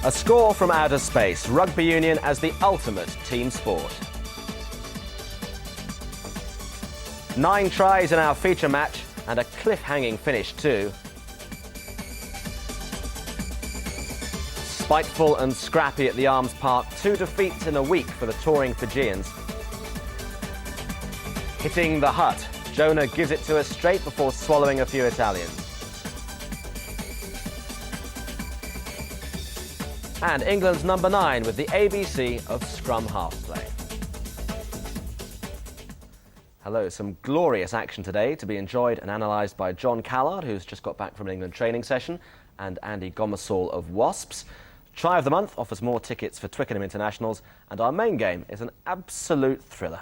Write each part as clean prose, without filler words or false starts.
A score from outer space. Rugby Union as the ultimate team sport. 9 tries in our feature match and a cliff-hanging finish too. Spiteful and scrappy at the Arms Park. 2 defeats in a week for the touring Fijians. Hitting the hut. Jonah gives it to us straight before swallowing a few Italians. And England's number 9 with the ABC of scrum half-play. Hello, some glorious action today to be enjoyed and analysed by John Callard, who's just got back from an England training session, and Andy Gomersall of Wasps. Try of the Month offers more tickets for Twickenham Internationals, and our main game is an absolute thriller.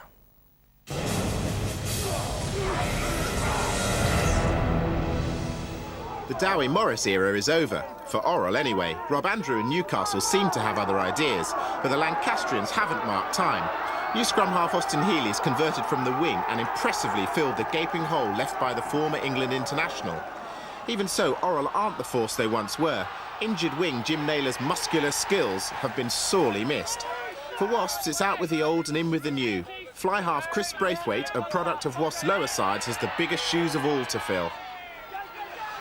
The Dowie Morris era is over. For Orrell anyway. Rob Andrew and Newcastle seem to have other ideas, but the Lancastrians haven't marked time. New scrum half Austin Healy's converted from the wing and impressively filled the gaping hole left by the former England international. Even so, Orrell aren't the force they once were. Injured wing Jim Naylor's muscular skills have been sorely missed. For Wasps, it's out with the old and in with the new. Fly half Chris Braithwaite, a product of Wasps' lower sides, has the biggest shoes of all to fill.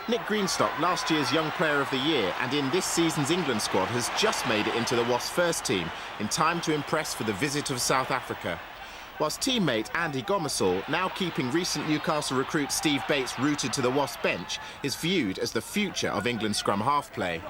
Nick Greenstock, last year's Young Player of the Year and in this season's England squad, has just made it into the Wasps' first team in time to impress for the visit of South Africa. Whilst teammate Andy Gomersall, now keeping recent Newcastle recruit Steve Bates rooted to the Wasps bench, is viewed as the future of England's scrum half-play.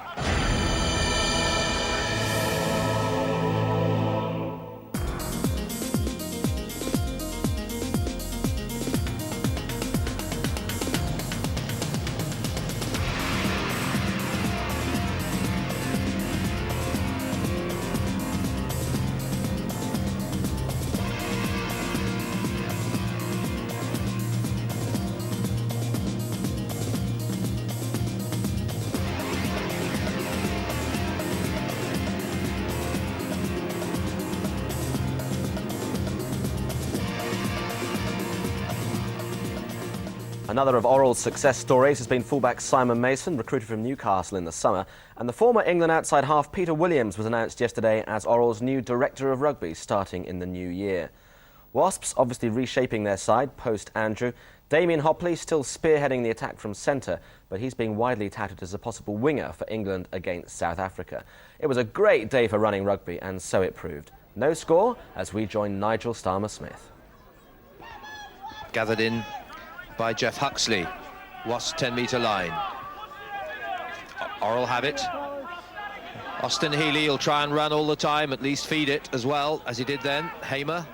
Another of Orrell's success stories has been fullback Simon Mason, recruited from Newcastle in the summer. And the former England outside half Peter Williams was announced yesterday as Orrell's new Director of Rugby starting in the new year. Wasps obviously reshaping their side post-Andrew. Damien Hopley still spearheading the attack from centre, but he's being widely touted as a possible winger for England against South Africa. It was a great day for running rugby, and so it proved. No score as we join Nigel Starmer-Smith. Gathered in by Jeff Huxley, Wasps 10-metre line. Orrell have it. Austin Healy will try and run all the time, at least feed it as well as he did then. Hamer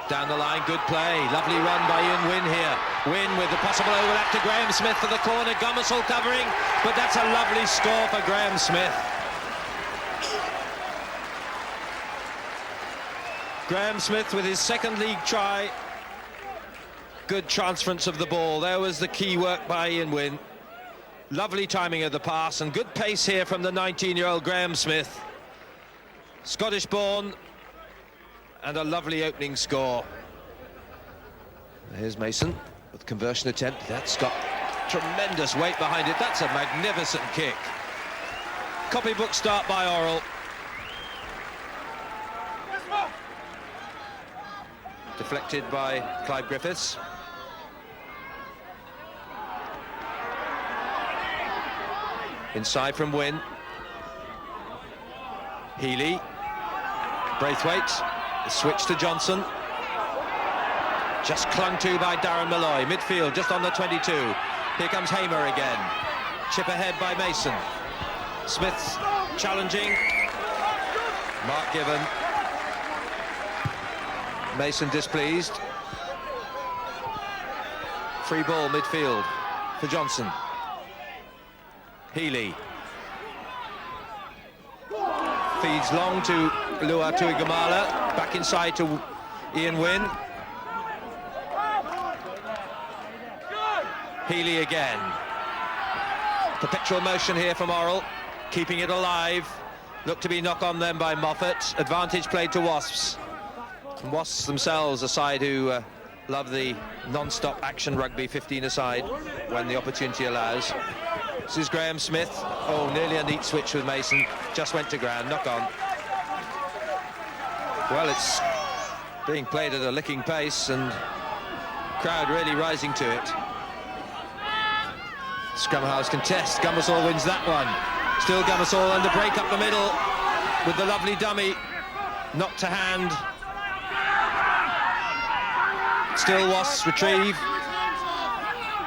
down the line, good play, lovely run by Wynn here. Wynn with the possible overlap to Graeme Smith for the corner, Gomersall covering, but that's a lovely score for Graeme Smith. Graeme Smith with his second league try. Good transference of the ball. There was the key work by Wynn. Lovely timing of the pass and good pace here from the 19-year-old Graeme Smith. Scottish-born and a lovely opening score. Here's Mason with conversion attempt. That's got tremendous weight behind it. That's a magnificent kick. Copybook start by Orrell. Deflected by Clive Griffiths. Inside from Wynn. Healy. Braithwaite. The switch to Johnson. Just clung to by Darren Malloy. Midfield just on the 22. Here comes Hamer again. Chip ahead by Mason. Smith's challenging. Mark given. Mason displeased. Free ball midfield for Johnson. Healy feeds long to Lua Tuigamala, back inside to Ian Wynn. Healy again. Perpetual motion here from Orrell, keeping it alive. Looked to be knock on them by Moffat. Advantage played to Wasps. And Wasps themselves, a side who love the non-stop action rugby, 15 aside when the opportunity allows. This is Graeme Smith. Oh, nearly a neat switch with Mason. Just went to ground, knock on. Well, it's being played at a licking pace and crowd really rising to it. Scrum halves contest. Gummersall wins that one. Still Gummersall under break up the middle with the lovely dummy. Not to hand. Still Wasps retrieve.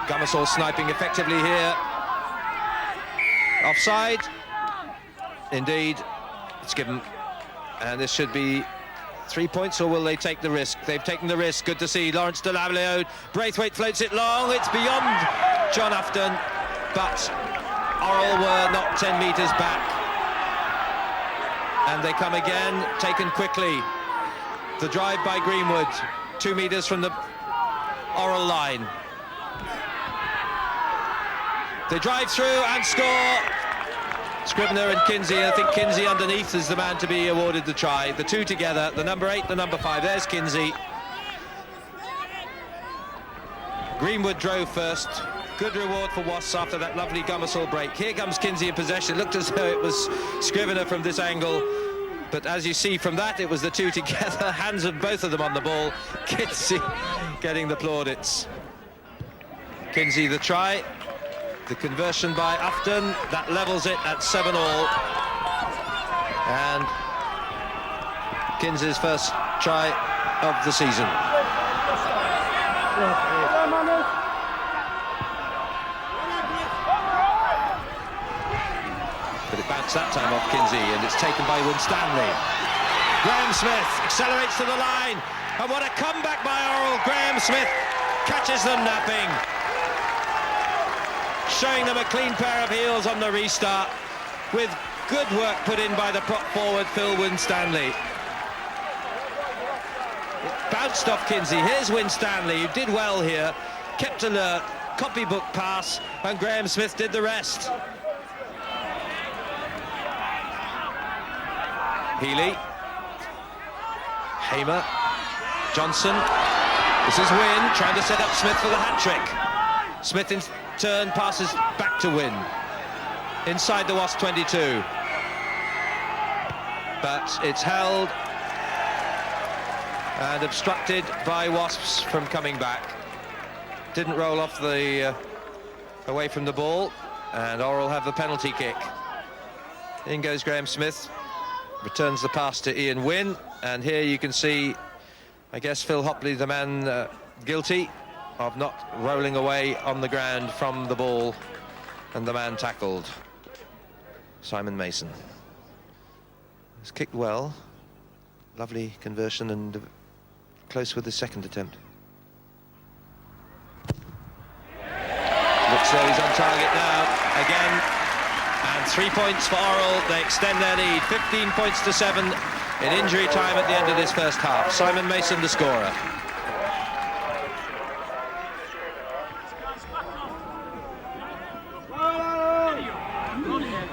Gummersall sniping effectively here. Offside. Indeed, it's given. And this should be 3 points, or will they take the risk? They've taken the risk. Good to see Lawrence de Lavallée. Braithwaite floats it long. It's beyond John Afton, but Orrell were not 10 metres back. And they come again, taken quickly. The drive by Greenwood, 2 metres from the Orrell line. They drive through and score. Scrivener and Kinsey. I think Kinsey underneath is the man to be awarded the try. The two together, the number 8, the number 5. There's Kinsey. Greenwood drove first. Good reward for Wasps after that lovely Gummersall break. Here comes Kinsey in possession. Looked as though it was Scrivener from this angle. But as you see from that, it was the two together. Hands of both of them on the ball. Kinsey getting the plaudits. Kinsey the try. The conversion by Afton, that levels it at 7-all. And Kinsey's first try of the season. But it bounced that time off Kinsey, and it's taken by Wynn Stanley. Graeme Smith accelerates to the line, and what a comeback by Orrell. Graeme Smith catches them napping, showing them a clean pair of heels on the restart, with good work put in by the prop forward Phil Wynn Stanley. It bounced off Kinsey. Here's Wynn Stanley, who did well here, kept alert, copybook pass, and Graeme Smith did the rest. Healy, Hamer, Johnson. This is Wynn trying to set up Smith for the hat-trick. Smith in turn passes back to Wynn inside the Wasp 22, but it's held and obstructed by Wasps from coming back. Didn't roll off the away from the ball, and Orrell have the penalty kick. In goes Graeme Smith, returns the pass to Ian Wynn, and here you can see, I guess, Phil Hopley, the man guilty of not rolling away on the ground from the ball, and the man tackled, Simon Mason. It's kicked well, lovely conversion, and close with the second attempt. Looks though he's on target now again, and 3 points for Orrell. They extend their lead 15 points to 7 in injury time at the end of this first half. Simon Mason the scorer.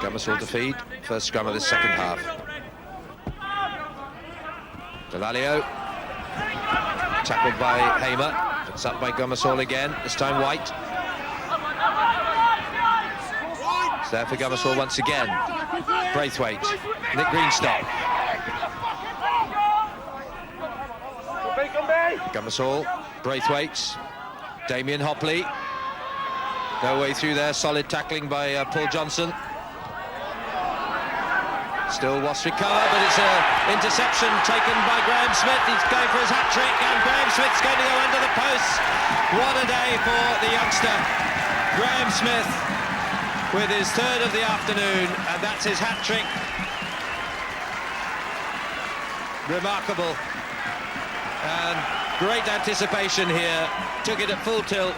Gummersall to feed, first scrum of the second half. de Lavallée, tackled by Hamer, it's up by Gummersall again, this time White. It's there for Gummersall once again. Braithwaite, Nick Greenstock. Gummersall, Braithwaite, Damien Hopley. No way through there, solid tackling by Paul Johnson. Still Wasps recover, but it's an interception taken by Graeme Smith. He's going for his hat-trick, and Graeme Smith's going to go under the posts. What a day for the youngster. Graeme Smith with his third of the afternoon, and that's his hat-trick. Remarkable. And great anticipation here. Took it at full tilt,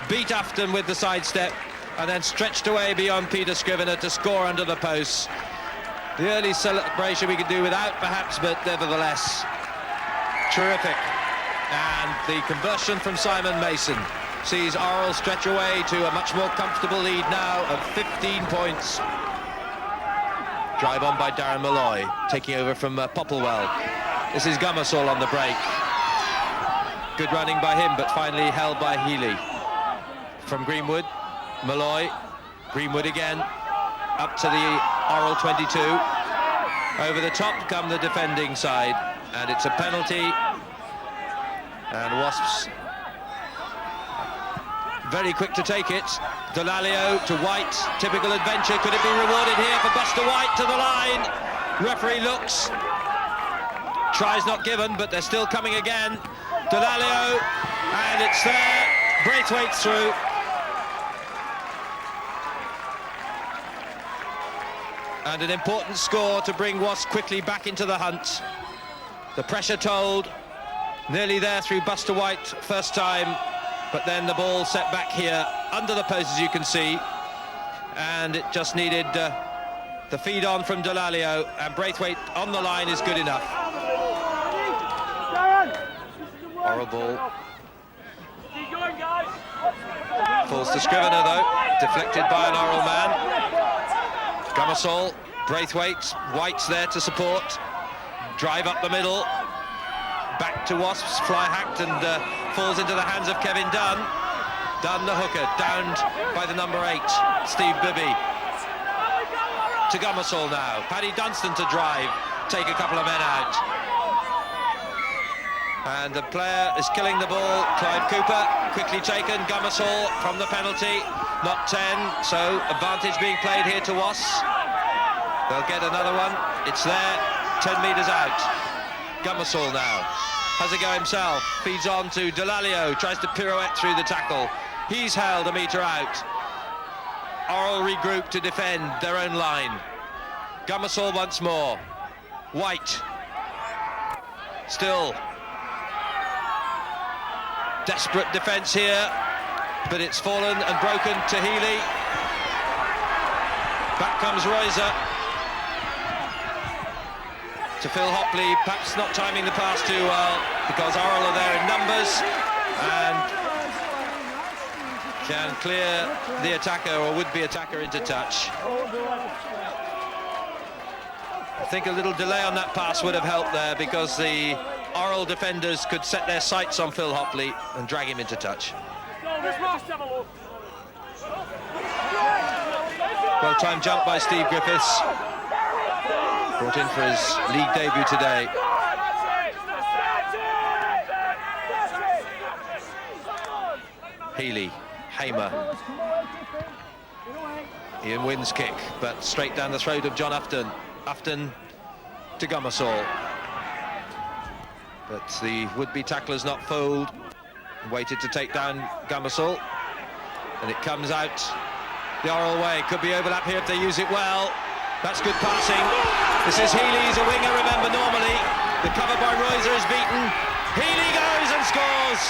beat Afton with the sidestep, and then stretched away beyond Peter Scrivener to score under the posts. The early celebration we could do without, perhaps, but nevertheless, terrific. And the conversion from Simon Mason sees Orrell stretch away to a much more comfortable lead now of 15 points. Drive on by Darren Malloy, taking over from Popplewell. This is Gummersall on the break. Good running by him, but finally held by Healy. From Greenwood, Malloy, Greenwood again, up to the Orrell 22. Over the top come the defending side, and it's a penalty. And Wasps very quick to take it. Delalio to White, typical adventure. Could it be rewarded here for Buster White to the line? Referee looks, tries not given, but they're still coming again. Delalio, and it's there. Braithwaite's through. And an important score to bring Wasps quickly back into the hunt. The pressure told, nearly there through Buster White first time, but then the ball set back here under the post, as you can see, and it just needed the feed on from Delalio, and Braithwaite on the line is good enough. Orrell ball falls to Scrivener though, deflected by an Orrell man. Gummersall, Braithwaite, White's there to support, drive up the middle, back to Wasps, fly hacked and falls into the hands of Kevin Dunn. Dunn the hooker, downed by the number 8, Steve Bibby. To Gummersall now, Paddy Dunstan to drive, take a couple of men out. And the player is killing the ball, Clive Cooper, quickly taken, Gummersall from the penalty, not 10, so advantage being played here to Wasps. They'll get another one, it's there, 10 metres out. Gummersall now, has a go himself, feeds on to Delalio, tries to pirouette through the tackle. He's held a metre out. Orrell regroup to defend their own line. Gummersall once more. White. Still. Desperate defence here, but it's fallen and broken to Healy. Back comes Royser. To Phil Hopley, perhaps not timing the pass too well, because Orrell are there in numbers and can clear the attacker or would-be attacker into touch. I think a little delay on that pass would have helped there, because the Orrell defenders could set their sights on Phil Hopley and drag him into touch. Well-timed jump by Steve Griffiths. Brought in for his league debut today. Healy, Hamer. Ian Wynn's kick, but straight down the throat of John Upton. Upton to Gummersall. But the would-be tackler's not fooled. Waited to take down Gummersall. And it comes out the Orrell way. Could be overlap here if they use it well. That's good passing. This is Healy, he's a winger, remember, normally. The cover by Royser is beaten. Healy goes and scores!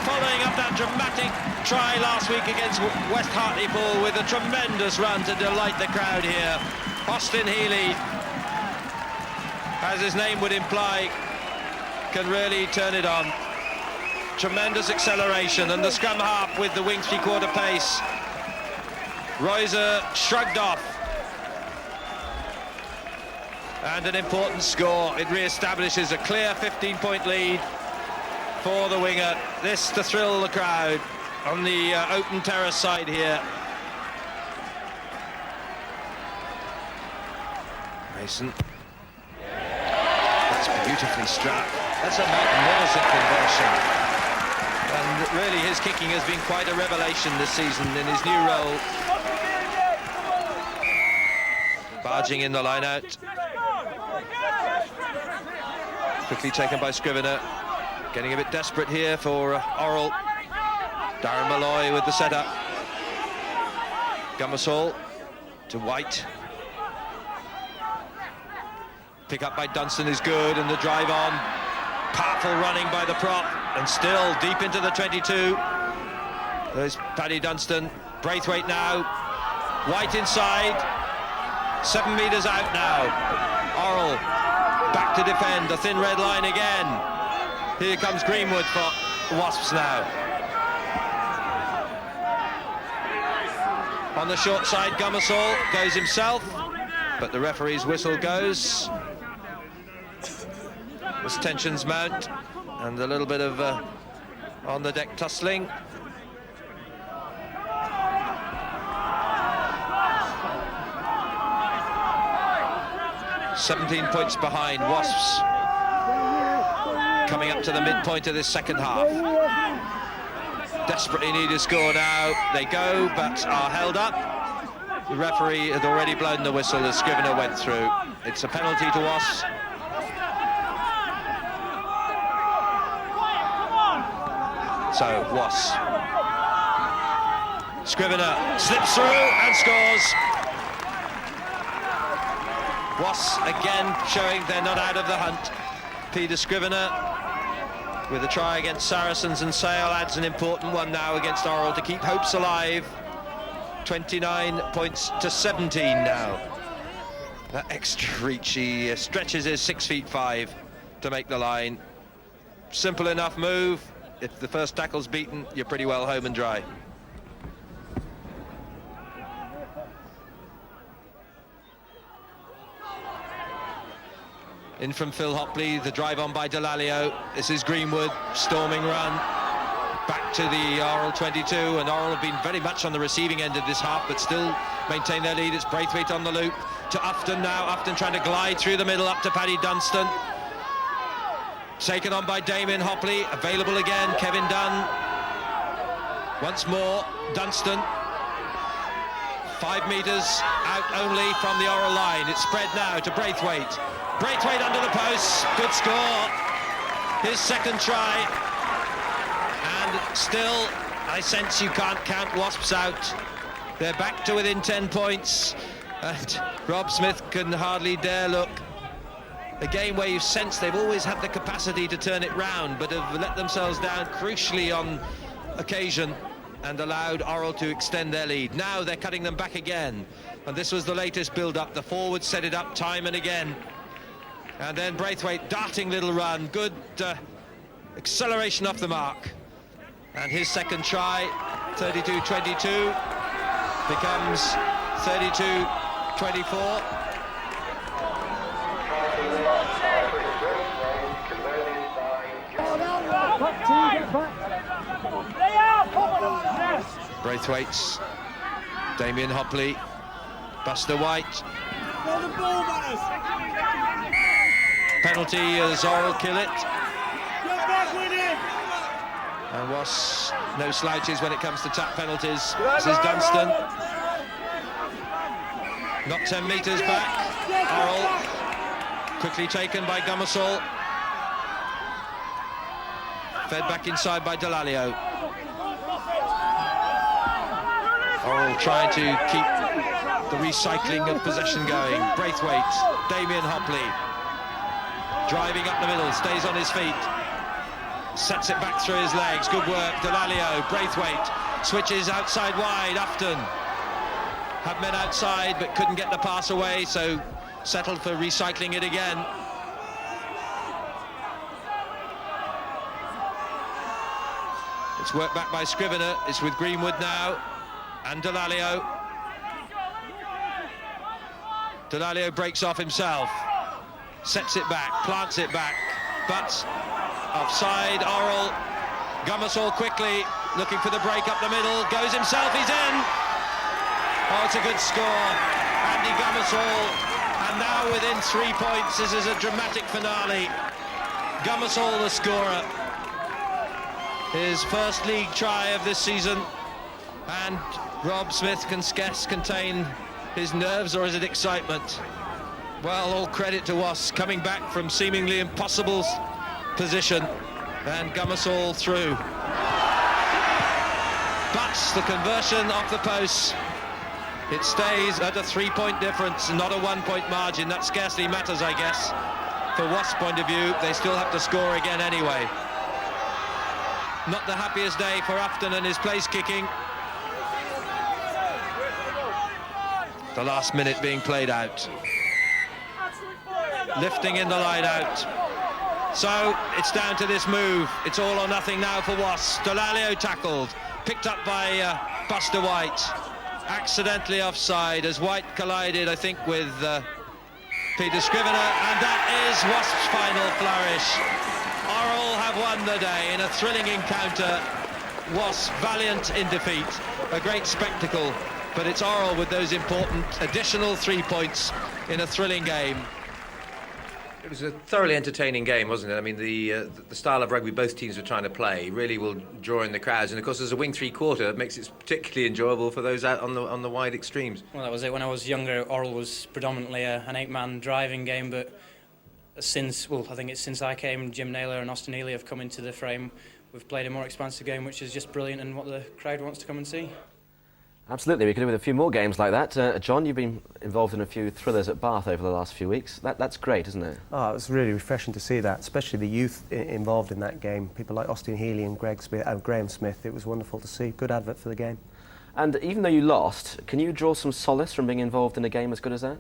Following up that dramatic try last week against West Hartlepool with a tremendous run to delight the crowd here. Austin Healy, as his name would imply, can really turn it on. Tremendous acceleration, and the scrum half with the wing three-quarter pace. Royser shrugged off. And an important score. It re-establishes a clear 15-point lead for the winger. This to thrill the crowd on the open terrace side here. Mason. That's beautifully struck. That's a magnificent conversion. And really his kicking has been quite a revelation this season in his new role. Barging in the line out. Quickly taken by Scrivener. Getting a bit desperate here for Orrell. Darren Malloy with the setup. Gummersall to White. Pick up by Dunstan is good, and the drive on. Powerful running by the prop, and still deep into the 22. There's Paddy Dunstan. Braithwaite now. White inside. 7 metres out now. Orrell back to defend. A thin red line again. Here comes Greenwood for Wasps now. On the short side, Gummersall goes himself, but the referee's whistle goes. As tensions mount, and a little bit of on the deck tussling. 17 points behind Wasps, coming up to the midpoint of this second half. Desperately need a score now. They go, but are held up. The referee had already blown the whistle as Scrivener went through. It's a penalty to Wasps. So, Wasps. Scrivener slips through and scores. Wasps again showing they're not out of the hunt. Peter Scrivener with a try against Saracens, and Sale adds an important one now against Orrell to keep hopes alive. 29 points to 17 now. That extra reach, he stretches his 6'5" to make the line. Simple enough move. If the first tackle's beaten, you're pretty well home and dry. In from Phil Hopley, the drive on by Delalio. This is Greenwood, storming run. Back to the Orrell 22, and Orrell have been very much on the receiving end of this half, but still maintain their lead. It's Braithwaite on the loop to Ufton now. Ufton trying to glide through the middle up to Paddy Dunstan. Taken on by Damien Hopley, available again, Kevin Dunn. Once more, Dunstan. 5 metres out only from the Orrell line. It's spread now to Braithwaite. Braithwaite under the post, good score. His second try. And still, I sense you can't count Wasps out. They're back to within 10 points. And Rob Smith can hardly dare look. A game where you sense they've always had the capacity to turn it round, but have let themselves down crucially on occasion and allowed Orrell to extend their lead. Now they're cutting them back again. And this was the latest build-up. The forwards set it up time and again. And then Braithwaite, darting little run, good acceleration off the mark. And his second try, 32-22, becomes 32-24. Braithwaite's Damien Hopley, Buster White. Penalty as Orrell kill it. And Wasps, no slouches when it comes to tap penalties. This is Dunstan. Not 10 metres back. Orrell quickly taken by Gummersall. Fed back inside by Delalio. Orrell trying to keep the recycling of possession going. Braithwaite, Damien Hopley. Driving up the middle, stays on his feet. Sets it back through his legs, good work. Delalio, Braithwaite, switches outside wide. Ufton had men outside but couldn't get the pass away, so settled for recycling it again. It's worked back by Scrivener. It's with Greenwood now and Delalio. Delalio breaks off himself, sets it back, plants it back, but offside. Orrell. Gummersall quickly looking for the break up the middle, goes himself, he's in. Oh, it's a good score, Andy Gummersall, and now within 3 points. This is a dramatic finale. Gummersall the scorer, his first league try of this season, and Rob Smith can scarce contain his nerves, or is it excitement? Well, all credit to us, coming back from seemingly impossible position, and Gummersall through. But the conversion off the post, it stays at a 3-point difference, not a 1-point margin. That scarcely matters, I guess. For Wasps' point of view, they still have to score again anyway. Not the happiest day for Ufton and his place kicking. The last minute being played out. Lifting in the line out. So it's down to this move. It's all or nothing now for Wasps. Delalio tackled, picked up by Buster White. Accidentally offside as White collided, I think, with Peter Scrivener, and that is Wasps' final flourish. Orrell have won the day in a thrilling encounter. Wasps valiant in defeat. A great spectacle, but it's Orrell with those important additional 3 points in a thrilling game. It was a thoroughly entertaining game, wasn't it? I mean, the style of rugby both teams were trying to play really will draw in the crowds, and of course, as a wing three-quarter, it makes it particularly enjoyable for those out on the wide extremes. Well, that was it. When I was younger, Orrell was predominantly an 8-man driving game, but I think it's since I came, Jim Naylor and Austin Healy have come into the frame. We've played a more expansive game, which is just brilliant and what the crowd wants to come and see. Absolutely, we could do with a few more games like that. John, you've been involved in a few thrillers at Bath over the last few weeks. That's great, isn't it? Oh, it was really refreshing to see that, especially the youth involved in that game. People like Austin Healy and Graeme Smith. It was wonderful to see. Good advert for the game. And even though you lost, can you draw some solace from being involved in a game as good as that?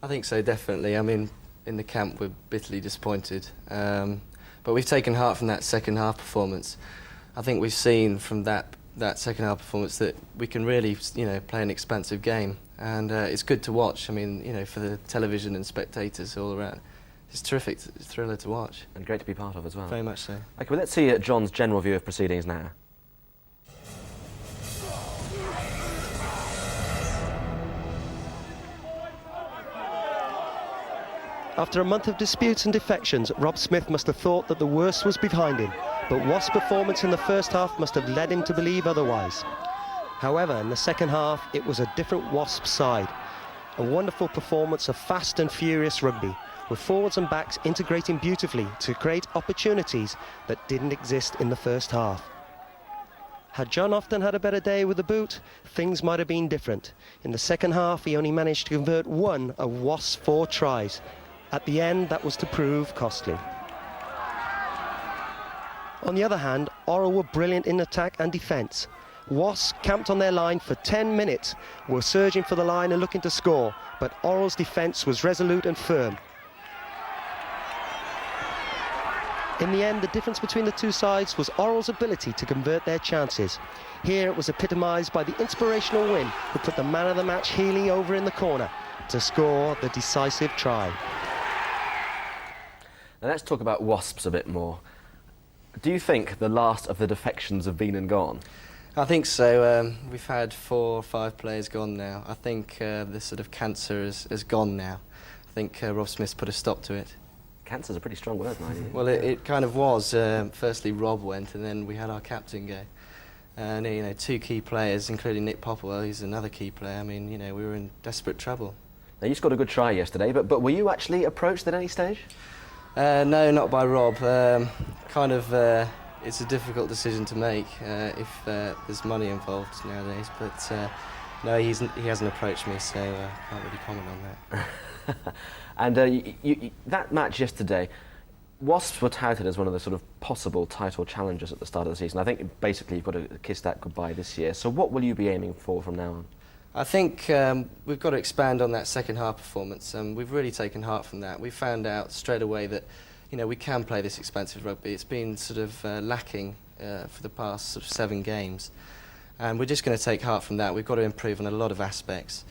I think so, definitely. I mean, in the camp we're bitterly disappointed, but we've taken heart from that second half performance. I think we've seen from that second half performance that we can really, play an expansive game, and it's good to watch. I mean, for the television and spectators all around, it's terrific, it's a thriller to watch. And great to be part of as well. Very much so. OK, well, let's see John's general view of proceedings now. After a month of disputes and defections, Rob Smith must have thought that the worst was behind him, but Wasps' performance in the first half must have led him to believe otherwise. However, in the second half, it was a different Wasps side. A wonderful performance of fast and furious rugby, with forwards and backs integrating beautifully to create opportunities that didn't exist in the first half. Had John often had a better day with the boot, things might have been different. In the second half, he only managed to convert one of Wasps' 4 tries. At the end, that was to prove costly. On the other hand, Orrell were brilliant in attack and defence. Wasps, camped on their line for 10 minutes, were surging for the line and looking to score, but Orrell's defence was resolute and firm. In the end, the difference between the two sides was Orrell's ability to convert their chances. Here it was epitomised by the inspirational Wynn, who put the man of the match Healy over in the corner to score the decisive try. Now let's talk about Wasps a bit more. Do you think the last of the defections have been and gone? I think so. We've had 4 or 5 players gone now. I think this sort of cancer has gone now. I think Rob Smith's put a stop to it. Cancer's a pretty strong word, Nigel. Well, it kind of was. Firstly, Rob went, and then we had our captain go. And 2 key players, including Nick Popplewell, who's another key player. I mean, we were in desperate trouble. Now, you scored a good try yesterday, but were you actually approached at any stage? No, not by Rob. It's a difficult decision to make if there's money involved nowadays. But no, he hasn't approached me, so I can't really comment on that. And that match yesterday, Wasps were touted as one of the sort of possible title challengers at the start of the season. I think basically you've got to kiss that goodbye this year. So what will you be aiming for from now on? I think we've got to expand on that second half performance. We've really taken heart from that. We found out straight away that we can play this expansive rugby. It's been sort of lacking for the past sort of 7 games, and we're just going to take heart from that. We've got to improve on a lot of aspects.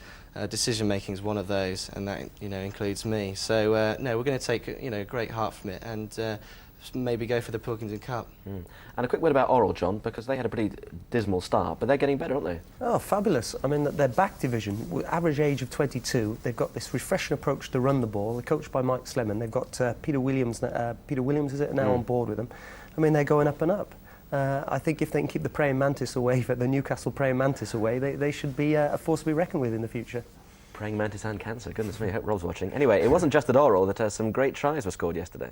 Decision making is one of those, and that includes me. So no, we're going to take great heart from it and maybe go for the Pilkington Cup. And a quick word about Orrell, John, because they had a pretty dismal start, but they're getting better, aren't they? Oh, fabulous. I mean, their back division, with average age of 22, they've got this refreshing approach to run the ball. They're coached by Mike Slemon. They've got Peter Williams, is it, now on board with them. I mean, they're going up and up. I think if they can keep the praying mantis away, the Newcastle praying mantis away, they should be a force to be reckoned with in the future. Praying mantis and cancer, goodness me, I hope Rob's watching. Anyway, it wasn't just at Orrell that some great tries were scored yesterday.